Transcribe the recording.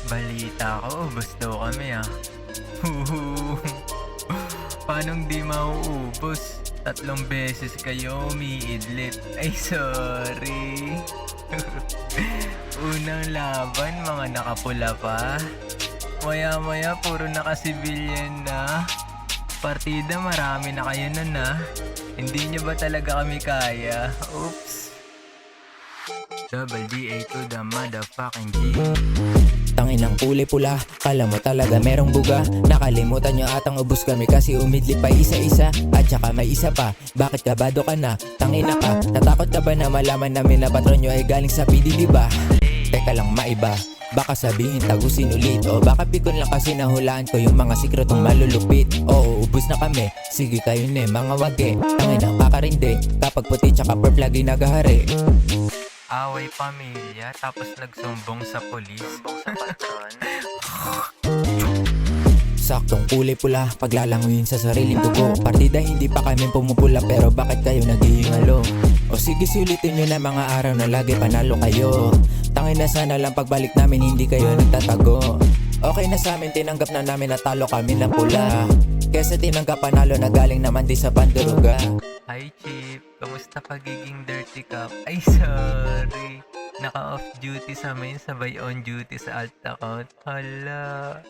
Balita ko, ubos daw kami ah. Huhu. Paanong di mauubos? 3 beses kayo umiidlip. Ay, sorry. Unang laban, mga nakapula pa. Maya-maya, puro naka-civilian na. Partida, marami na kayo nun ah. Hindi nyo ba talaga kami kaya? Oops. Double DA to the motherfucking G. Tanginang kulay pula, kala mo talaga merong buga. Nakalimutan nyo atang ubos kami kasi umidli pa isa-isa. At saka may isa pa, bakit kabado ka na? Tangina ka, natakot ka ba na malaman namin na patron nyo ay galing sa PD, diba? Teka lang, maiba, baka sabihin tagusin ulit. O baka pikon lang kasi nahulaan ko yung mga sikretong malulupit. Oo, ubos na kami, sige kayo ne, mga wage. Tanginang kakarindi, kapag puti tsaka perp lagi nagahari. Away pamilya, tapos nagsumbong sa polis. Sumbong sa patron. Saktong kulay pula, paglalanguyin sa sariling dugo. Partida hindi pa kami pumupula, pero bakit kayo naghihingalo? O sige, sulitin nyo na mga araw na lagi panalo kayo. Tangin na sana lang pagbalik namin hindi kayo nagtatago. Okay na sa amin, tinanggap na namin na talo kami ng pula, kesa tinanggap panalo na galing naman di sa panduruga. Hi Chip, kamusta pagiging dirty cop? Ay, sorry. Naka-off duty sa main, sabay on duty sa alt account. Hala.